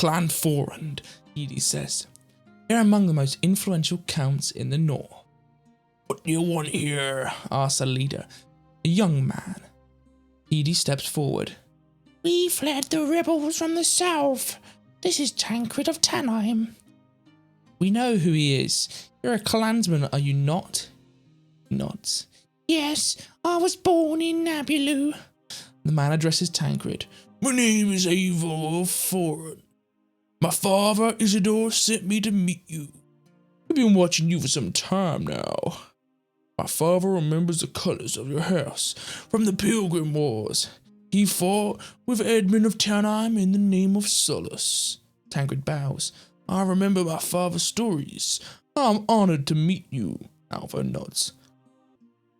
Clan Forand, Edie says. They're among the most influential counts in the north. What do you want here? Asks the leader, a young man. Edie steps forward. We fled the rebels from the south. This is Tancred of Tanheim. We know who he is. You're a clansman, are you not? Nods. Yes, I was born in Nabulu. The man addresses Tancred. My name is Eivor of Foran. My father, Isidore, sent me to meet you. I've been watching you for some time now. My father remembers the colours of your house from the Pilgrim Wars. He fought with Edmund of Tanheim in the name of Solus. Tancred bows. I remember my father's stories. I'm honoured to meet you. Alva nods.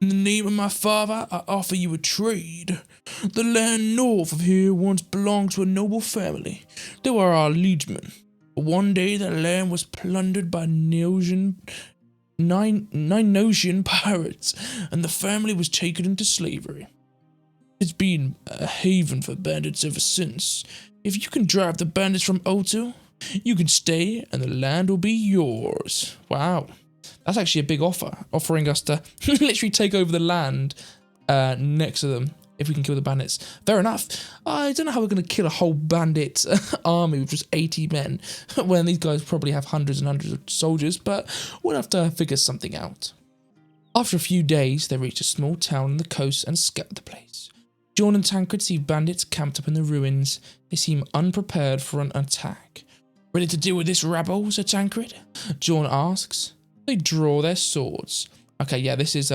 In the name of my father, I offer you a trade. The land north of here once belonged to a noble family. They were our liegemen. But one day the land was plundered by Nine pirates, and the family was taken into slavery. It's been a haven for bandits ever since. If you can drive the bandits from Otu, you can stay and the land will be yours. Wow. That's actually a big offer, offering us to literally take over the land next to them if we can kill the bandits. Fair enough. I don't know how we're going to kill a whole bandit army with just 80 men when these guys probably have hundreds and hundreds of soldiers, but we'll have to figure something out. After a few days, they reach a small town on the coast and scout the place. John and Tancred see bandits camped up in the ruins. They seem unprepared for an attack. Ready to deal with this rabble, Sir Tancred? John asks. They draw their swords. Okay, yeah, this is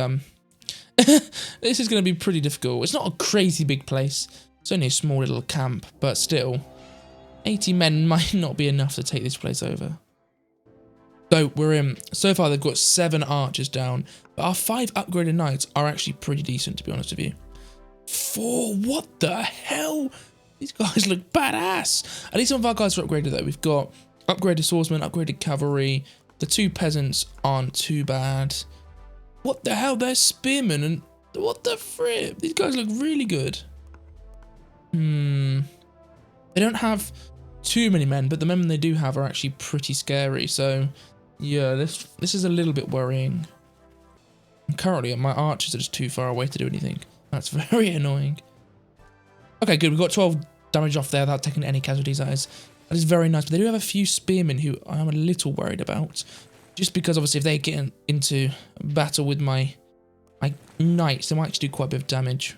this is going to be pretty difficult. It's not a crazy big place. It's only a small little camp, but still, 80 men might not be enough to take this place over. So we're in. So far, they've got 7 archers down, but our 5 upgraded knights are actually pretty decent, to be honest with you. 4? What the hell? These guys look badass. At least some of our guys are upgraded though. We've got upgraded swordsmen, upgraded cavalry. The 2 peasants aren't too bad. What the hell? They're spearmen and what the frick? These guys look really good. They don't have too many men, but the men they do have are actually pretty scary. So yeah, this is a little bit worrying. And currently, my archers are just too far away to do anything. That's very annoying. Okay, good. We've got 12 damage off there without taking any casualties. That is very nice. But they do have a few spearmen who I am a little worried about. Just because, obviously, if they get into battle with my knights, they might actually do quite a bit of damage.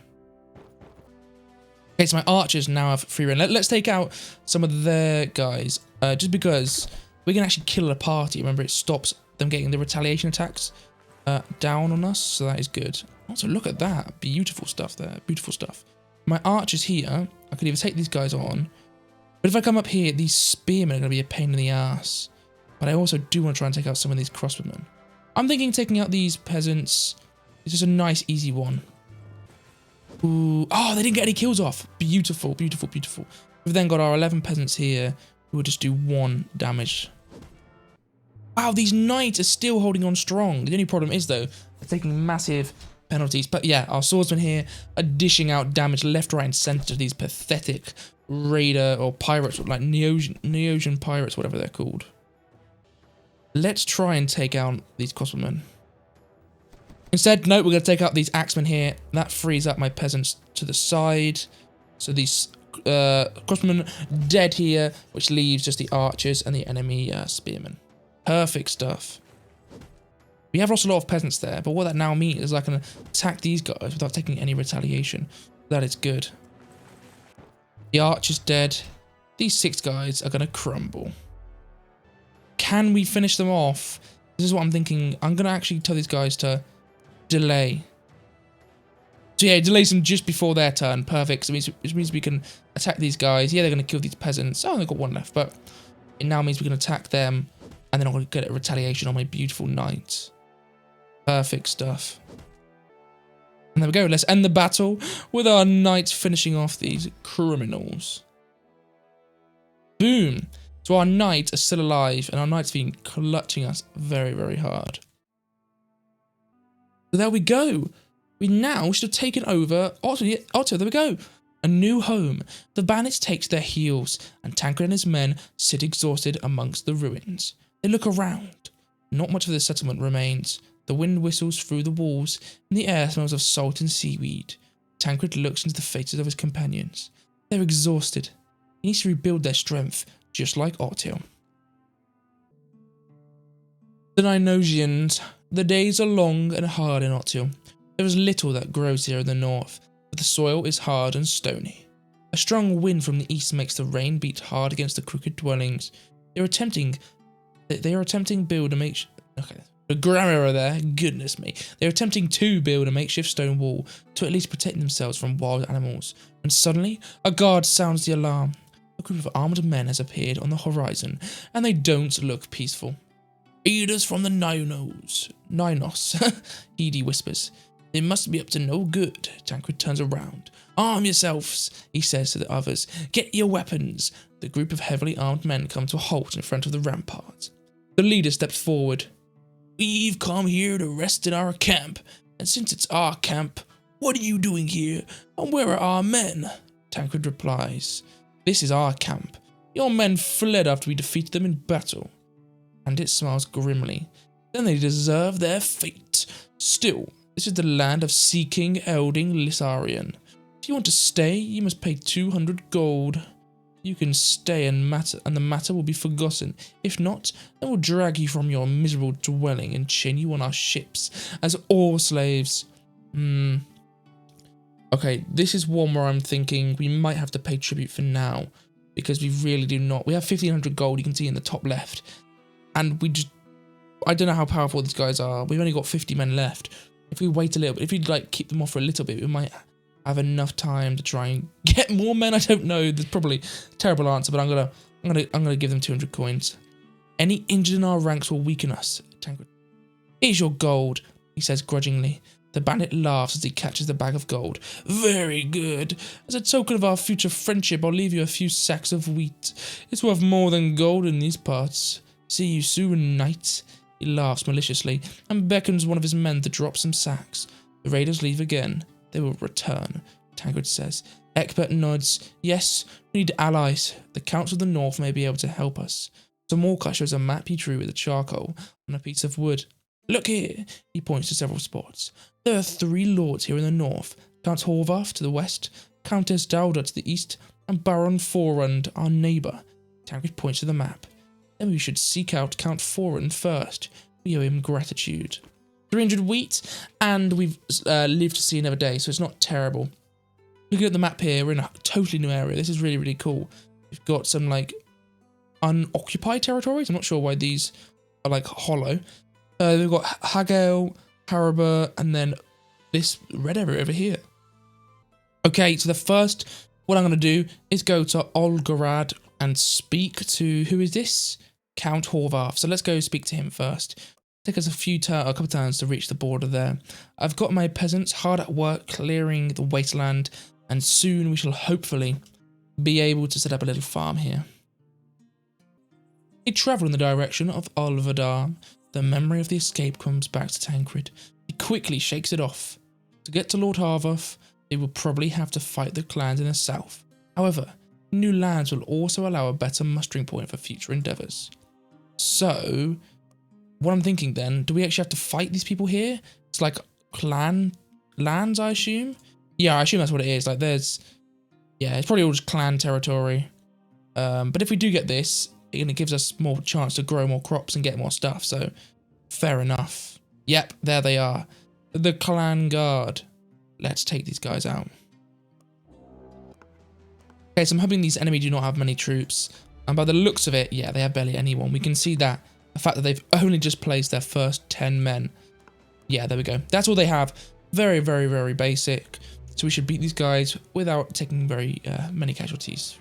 Okay, so my archers now have free reign. Let's take out some of their guys. Just because we can actually kill a party. Remember, it stops them getting the retaliation attacks down on us. So that is good. Also, look at that. Beautiful stuff there. Beautiful stuff. My archers here, I could either take these guys on, but if I come up here, these spearmen are going to be a pain in the ass. But I also do want to try and take out some of these crossbowmen. I'm thinking taking out these peasants is just a nice, easy one. Ooh. Oh, they didn't get any kills off. Beautiful, beautiful, beautiful. We've then got our 11 peasants here who will just do 1 damage. Wow, these knights are still holding on strong. The only problem is, though, they're taking massive penalties. But yeah, our swordsmen here are dishing out damage left, right, and centre to these pathetic raider or pirates, like Neosian pirates, whatever they're called. Let's try and take out these crossbowmen. Instead, no, we're going to take out these axemen here. That frees up my peasants to the side. So these crossbowmen dead here, which leaves just the archers and the enemy spearmen. Perfect stuff. We have lost a lot of peasants there, but what that now means is I can attack these guys without taking any retaliation. That is good. The archer's dead. These 6 guys are going to crumble. Can we finish them off? This is what I'm thinking. I'm going to actually tell these guys to delay. So yeah, delays them just before their turn. Perfect. So which means we can attack these guys. Yeah, they're going to kill these peasants. Oh, they've got 1 left, but it now means we can attack them. And then I'm going to get a retaliation on my beautiful knights. Perfect stuff. And there we go. Let's end the battle with our knights finishing off these criminals. Boom. So our knights are still alive, and our knights have been clutching us very, very hard. So there we go. We now should have taken over Otto. There we go. A new home. The bandits take to their heels, and Tancred and his men sit exhausted amongst the ruins. They look around. Not much of the settlement remains. The wind whistles through the walls, and the air smells of salt and seaweed. Tancred looks into the faces of his companions. They're exhausted. He needs to rebuild their strength, just like Artyom. The Ninosians. The days are long and hard in Artyom. There is little that grows here in the north, but the soil is hard and stony. A strong wind from the east makes the rain beat hard against the crooked dwellings. They are attempting build a makeshift. Okay, the grammar error there. Goodness me. They are attempting to build a makeshift stone wall to at least protect themselves from wild animals. When suddenly, a guard sounds the alarm. A group of armed men has appeared on the horizon, and they don't look peaceful. Aid us from the Ninos, Edie whispers. They must be up to no good. Tancred turns around. Arm yourselves, he says to the others. Get your weapons. The group of heavily armed men come to a halt in front of the rampart. The leader steps forward. We've come here to rest in our camp, and since it's our camp, what are you doing here, and where are our men? Tancred replies. This is our camp. Your men fled after we defeated them in battle. And it smiles grimly. Then they deserve their fate. Still, this is the land of seeking Elding Lissarian. If you want to stay, you must pay 200 gold. You can stay and the matter will be forgotten. If not, then we'll drag you from your miserable dwelling and chain you on our ships as all slaves. Okay, this is one where I'm thinking we might have to pay tribute for now, because we really do not. We have 1500 gold, you can see in the top left. And I don't know how powerful these guys are. We've only got 50 men left. If we wait a little bit, if we like keep them off for a little bit, we might have enough time to try and get more men. I don't know. There's probably a terrible answer, but I'm gonna give them 200 coins. Any injured in our ranks will weaken us. Tancred. Here's your gold, he says grudgingly. The bandit laughs as he catches the bag of gold. Very good. As a token of our future friendship, I'll leave you a few sacks of wheat. It's worth more than gold in these parts. See you soon, knight. He laughs maliciously and beckons one of his men to drop some sacks. The raiders leave again. They will return, Tancred says. Egbert nods. Yes, we need allies. The counts of the north may be able to help us. Samorka shows a map he drew with a charcoal on a piece of wood. Look here, he points to several spots. There are 3 lords here in the north. Count Horvath to the west, Countess Dauda to the east, and Baron Forund, our neighbour. Tancred points to the map. Then we should seek out Count Forund first. We owe him gratitude. 300 wheat, and we've lived to see another day, so it's not terrible. Looking at the map here, we're in a totally new area. This is really, really cool. We've got some, like, unoccupied territories. I'm not sure why these are, like, hollow. We've got Hagel, Haraba, and then this red area over here. Okay, so the first, what I'm going to do is go to Olgarad and speak to, who is this? Count Horvath. So let's go speak to him first. Take us a couple turns to reach the border there. I've got my peasants hard at work clearing the wasteland, and soon we shall hopefully be able to set up a little farm here. They travel in the direction of Olvadar. The memory of the escape comes back to Tancred. He quickly shakes it off. To get to Lord Harvath, they will probably have to fight the clans in the south. However, new lands will also allow a better mustering point for future endeavours. So, what I'm thinking then, do we actually have to fight these people here? It's like clan lands, I assume? Yeah, I assume that's what it is. Like it's probably all just clan territory. But if we do get this, it gives us more chance to grow more crops and get more stuff, so fair enough. Yep, there they are. The clan guard. Let's take these guys out. Okay, so I'm hoping these enemies do not have many troops. And by the looks of it, yeah, they have barely anyone. We can see that. The fact that they've only just placed their first 10 men. Yeah, there we go. That's all they have. Very, very, very basic. So we should beat these guys without taking very many casualties.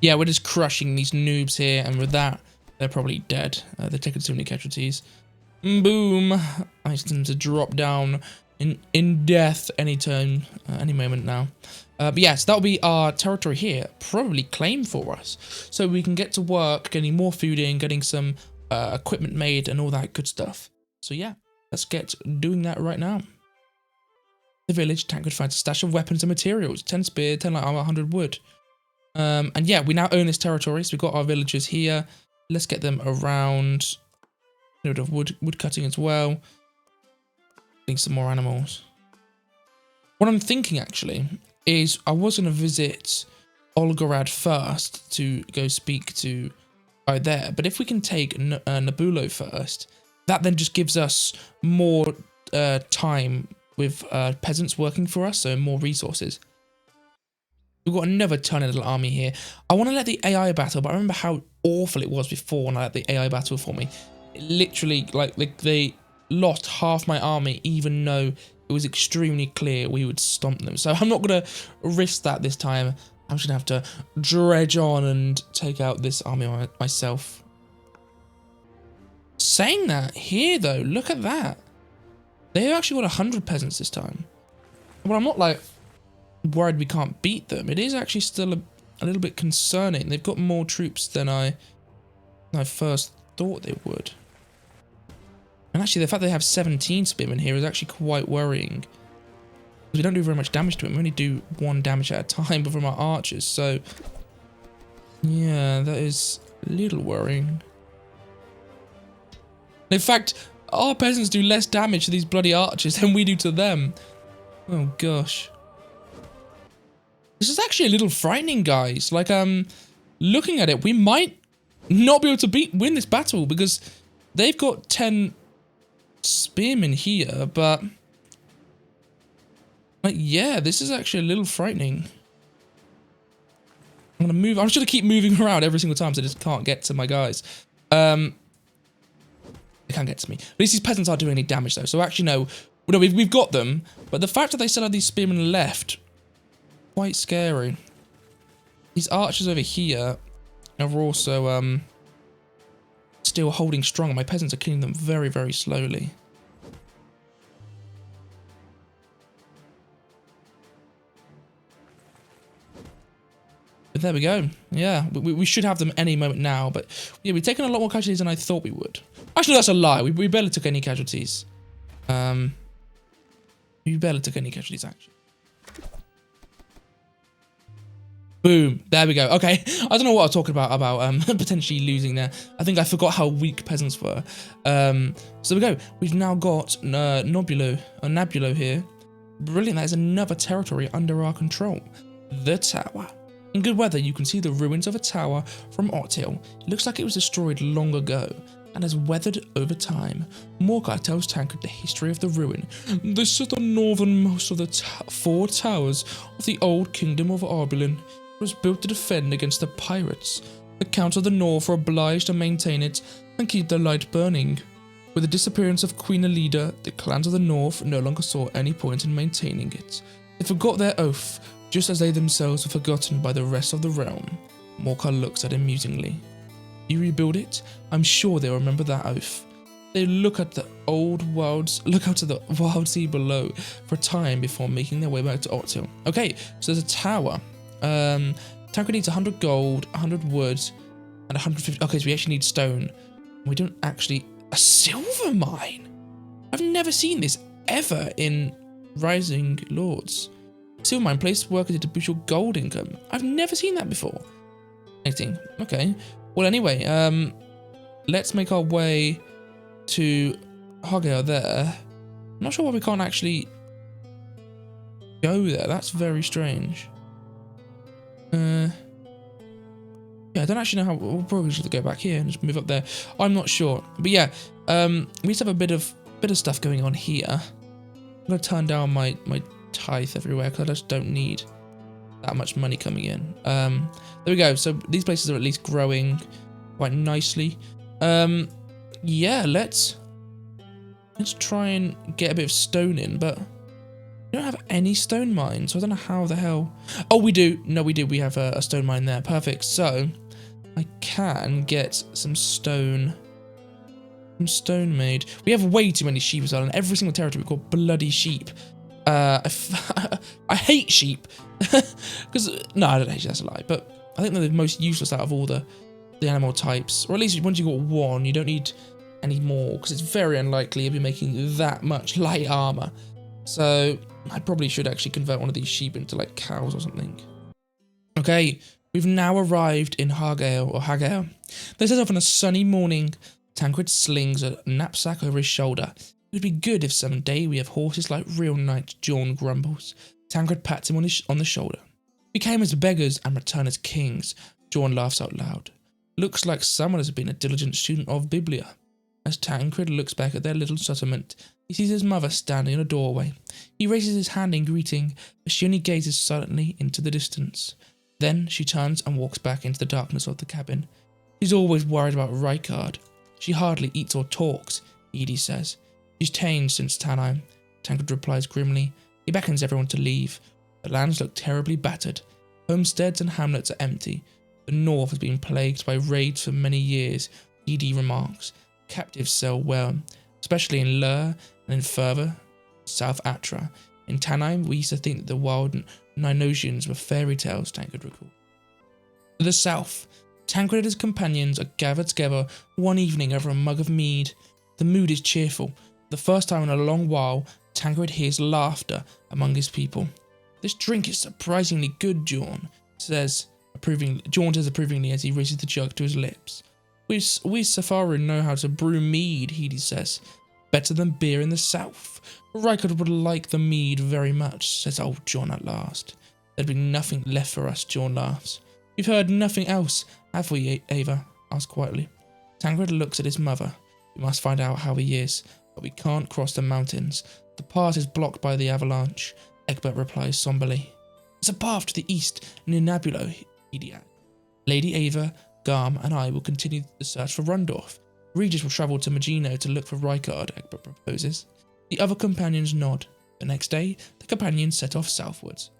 Yeah, we're just crushing these noobs here. And with that, they're probably dead. They're taking too many casualties. Boom. I need them to drop down in death anytime, any moment now. But yes, that'll be our territory here, probably claimed for us. So we can get to work, getting more food in, getting some equipment made and all that good stuff. So yeah, let's get doing that right now. The village, Tancred finds a stash of weapons and materials. 10 spear, 10 light armor, 100 wood. And yeah, we now own this territory, so we've got our villagers here. Let's get them around. A bit of wood cutting as well. Need some more animals. What I'm thinking, actually, is I was going to visit Olgarad first to go speak to right there. But if we can take Nabulo first, that then just gives us more time with peasants working for us, so more resources. We've got another tiny little army here. I want to let the AI battle, but I remember how awful it was before when I let the AI battle for me. It literally, like, they lost half my army, even though it was extremely clear we would stomp them. So I'm not going to risk that this time. I'm just going to have to dredge on and take out this army myself. Saying that, here though, look at that. They've actually got 100 peasants this time. Well, I'm not like worried we can't beat them. It is actually still a little bit concerning. They've got more troops than I first thought they would. And actually, the fact they have 17 spearmen here is actually quite worrying. We don't do very much damage to them. We only do 1 damage at a time from our archers. So, yeah, that is a little worrying. In fact, our peasants do less damage to these bloody archers than we do to them. Oh, gosh. This is actually a little frightening, guys. Like, looking at it, we might not be able to win this battle because they've got 10 spearmen here, but like, yeah, this is actually a little frightening. I'm just gonna keep moving around every single time so I just can't get to my guys. They can't get to me. At least these peasants aren't doing any damage though, so actually no, we've got them, but the fact that they still have these spearmen left, quite scary. These archers over here are also still holding strong. My peasants are killing them very, very slowly. But there we go. Yeah, we should have them any moment now. But yeah, we've taken a lot more casualties than I thought we would. Actually, that's a lie. We barely took any casualties. We barely took any casualties, actually. Boom. There we go. Okay. I don't know what I was talking about potentially losing there. I think I forgot how weak peasants were. So there we go. We've now got Nabulo here. Brilliant. That is another territory under our control. The tower. In good weather, you can see the ruins of a tower from Ottil. It looks like it was destroyed long ago and has weathered over time. Morcar tells Tancred the history of the ruin. This is the northernmost of the 4 towers of the old kingdom of Arbulin. It was built to defend against the pirates. The Counts of the North were obliged to maintain it and keep the light burning. With the disappearance of Queen Alida, the clans of the North no longer saw any point in maintaining it. They forgot their oath, just as they themselves were forgotten by the rest of the realm. Morcar looks at him musingly. You rebuild it? I'm sure they'll remember that oath. They look at the out to the wild sea below for a time before making their way back to Ottil. Okay, so there's a tower. Tancred needs 100 gold, 100 wood, and 150. Okay, so we actually need stone. We don't actually. A silver mine? I've never seen this ever in Rising Lords. Silver mine, place workers to boost your gold income. I've never seen that before. Anything. Okay. Well, anyway, let's make our way to Hogger there. I'm not sure why we can't actually go there. That's very strange. Yeah, I don't actually know how. We'll probably just have to go back here and just move up there. I'm not sure, but yeah, we just have a bit of stuff going on here. I'm gonna turn down my tithe everywhere because I just don't need that much money coming in. There we go. So these places are at least growing quite nicely. Yeah, let's try and get a bit of stone in, but we don't have any stone mines, so I don't know how the hell. Oh, we do. No, we do. We have a stone mine there. Perfect. So I can get some stone made. We have way too many sheep as well. In every single territory, we call bloody sheep. I hate sheep because no, I don't hate sheep. That's a lie. But I think they're the most useless out of all the animal types, or at least once you've got one, you don't need any more because it's very unlikely you'll be making that much light armor. So I probably should actually convert one of these sheep into like cows or something. Okay, we've now arrived in Hagale. They set off on a sunny morning. Tancred slings a knapsack over his shoulder. It would be good if someday we have horses like real knights, John grumbles. Tancred pats him on the shoulder. We came as beggars and return as kings. John laughs out loud. Looks like someone has been a diligent student of Biblia. As Tancred looks back at their little settlement, he sees his mother standing in a doorway. He raises his hand in greeting, but she only gazes silently into the distance. Then she turns and walks back into the darkness of the cabin. She's always worried about Rykard. She hardly eats or talks, Edie says. She's changed since Tanheim. Tancred replies grimly. He beckons everyone to leave. The lands look terribly battered. Homesteads and hamlets are empty. The north has been plagued by raids for many years, Edie remarks. Captives sell well, especially in Lur and in further South Atra. In Tanheim, we used to think that the wild Ninosians were fairy tales, Tancred recalled. To the south, Tancred and his companions are gathered together one evening over a mug of mead. The mood is cheerful. For the first time in a long while, Tancred hears laughter among his people. This drink is surprisingly good, John says approvingly as he raises the jug to his lips. We Safaru know how to brew mead, Edie says. Better than beer in the south. Rykard would like the mead very much, says old John at last. There'd be nothing left for us, John laughs. We've heard nothing else, have we, Ava? Asks quietly. Tancred looks at his mother. We must find out how he is, but we can't cross the mountains. The path is blocked by the avalanche, Egbert replies somberly. There's a path to the east, near Nabulo, Edie adds. Lady Ava, Garm and I will continue the search for Rundorf. Regis will travel to Magino to look for Rykard, Egbert proposes. The other companions nod. The next day, the companions set off southwards.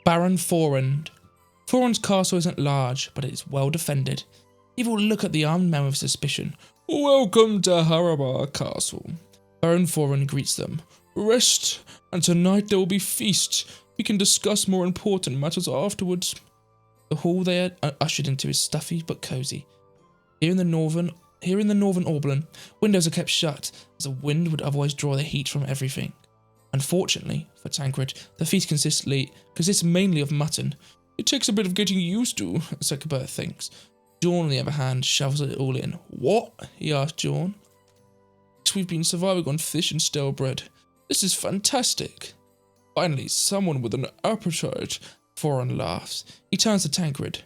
Baron Forund. Forund's castle isn't large, but it is well defended. People look at the armed men with suspicion. Welcome to Harabar Castle. Baron Forund greets them. Rest, and tonight there will be feast. We can discuss more important matters afterwards. The hall they are ushered into is stuffy but cosy. Here in the northern Orblin, windows are kept shut, as a wind would otherwise draw the heat from everything. Unfortunately for Tancred, the feast consists mainly of mutton. It takes a bit of getting used to, Egbert thinks. Dawn, on the other hand, shovels it all in. What? He asked Dawn. We've been surviving on fish and stale bread. This is fantastic. Finally, someone with an appetite. Forund laughs. He turns to Tancred.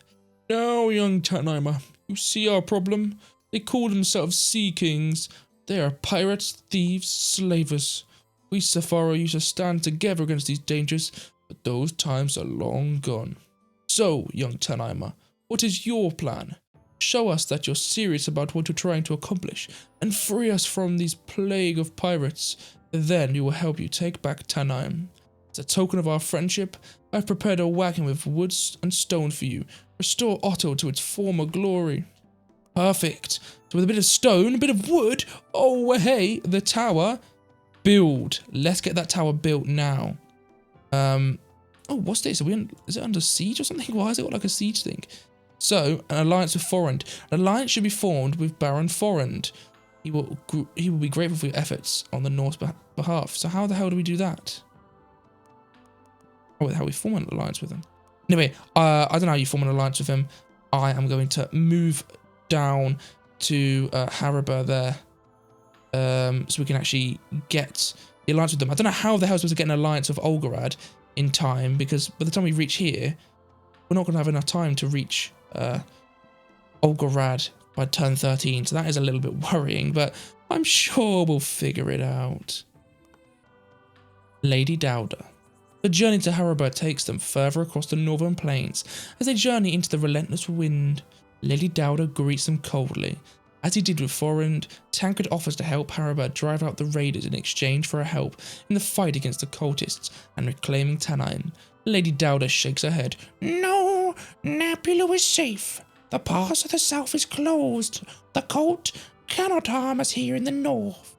Now, young Tanheimer, you see our problem? They call themselves Sea Kings. They are pirates, thieves, slavers. We Safari used to stand together against these dangers, but those times are long gone. So, young Tanheimer, what is your plan? Show us that you're serious about what you're trying to accomplish, and free us from these plague of pirates. Then we will help you take back Tanheim. As a token of our friendship, I've prepared a wagon with wood and stone for you. Restore Otto to its former glory. Perfect. So with a bit of stone, a bit of wood, oh hey, the tower. Build. Let's get that tower built now. Oh, what's this? Is it under siege or something? Why has it got like a siege thing? So, an alliance with Forund. An alliance should be formed with Baron Forund. He will be grateful for your efforts on the North's behalf. So how the hell do we do that? Oh, how we form an alliance with him? Anyway, I don't know how you form an alliance with him. I am going to move down to Harabar there, so we can actually get the alliance with them. I don't know how the hell we're supposed to get an alliance with Olgarad in time, because by the time we reach here, we're not going to have enough time to reach Olgarad by turn 13, so that is a little bit worrying, but I'm sure we'll figure it out. Lady Dowda. The journey to Harabar takes them further across the northern plains. As they journey into the relentless wind, Lady Dowda greets them coldly. As he did with Forund, Tancred offers to help Harabar drive out the raiders in exchange for her help in the fight against the cultists and reclaiming Tanheim. Lady Dowda shakes her head. No, Nabulo is safe. The pass to the south is closed. The cult cannot harm us here in the north.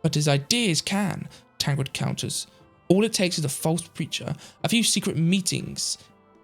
But his ideas can, Tancred counters. All it takes is a false preacher, a few secret meetings,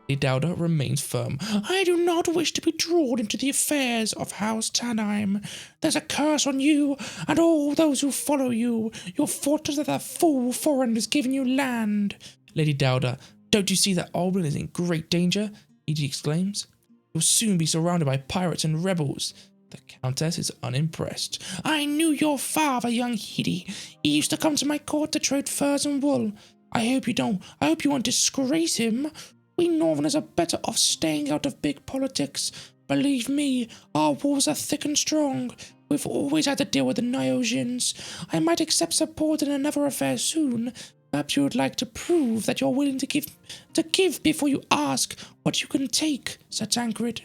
Lady Dowda remains firm. I do not wish to be drawn into the affairs of House Tannheim. There's a curse on you and all those who follow you. Your fortress that the fool foreigner has given you land. Lady Dowda, don't you see that Alban is in great danger? He exclaims. You'll soon be surrounded by pirates and rebels. The Countess is unimpressed. I knew your father, young Hedy. He used to come to my court to trade furs and wool. I hope you won't disgrace him. We Northerners are better off staying out of big politics. Believe me, our walls are thick and strong. We've always had to deal with the Niosians. I might accept support in another affair soon. Perhaps you would like to prove that you're willing to give before you ask what you can take, Sir Tancred.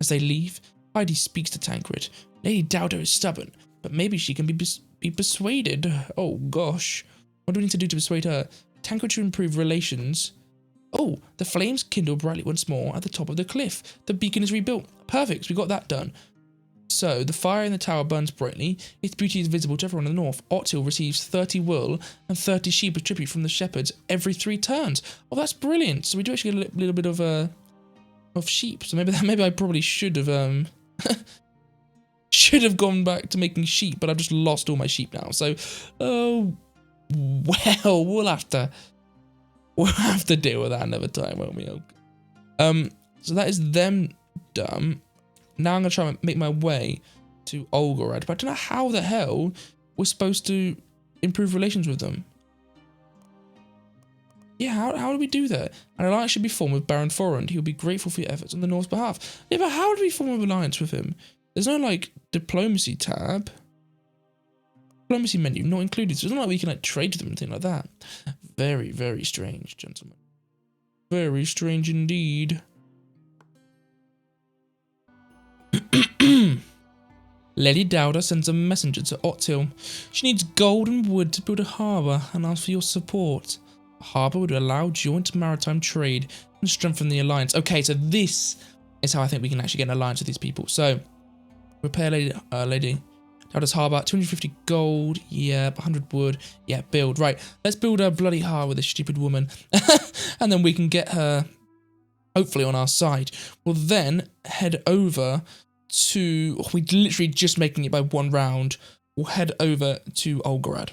As they leave, Heidi speaks to Tancred. Lady Dowda is stubborn, but maybe she can be persuaded. Oh gosh. What do we need to do to persuade her? Tancred should improve relations. Oh, the flames kindle brightly once more at the top of the cliff. The beacon is rebuilt. Perfect, we got that done. So, the fire in the tower burns brightly. Its beauty is visible to everyone in the north. Ottil receives 30 wool and 30 sheep as tribute from the shepherds every 3 turns. Oh, that's brilliant. So we do actually get a little bit of sheep. So maybe I probably should have should have gone back to making sheep, but I've just lost all my sheep now. So, oh well, we'll have to deal with that another time, won't we? So that is them done. Now I'm going to try and make my way to Olgorad, but I don't know how the hell we're supposed to improve relations with them. Yeah, how do we do that? An alliance should be formed with Baron Forrand. He will be grateful for your efforts on the North's behalf. Yeah, but how do we form an alliance with him? There's no, like, diplomacy tab. Diplomacy menu not included, so it's not like we can, like, trade with them or anything like that. Very, very strange, gentlemen. Very strange indeed. Lady Dowda sends a messenger to Ottil. She needs gold and wood to build a harbour and asks for your support. A harbour would allow joint maritime trade and strengthen the alliance. Okay, so this is how I think we can actually get an alliance with these people. So, repair Lady Dowda's harbour, 250 gold, yeah, 100 wood, yeah, build. Right, let's build a bloody harbour with this stupid woman. And then we can get her, hopefully, on our side. We'll then head over to, we're literally just making it by 1 round. We'll head over to Olgorad.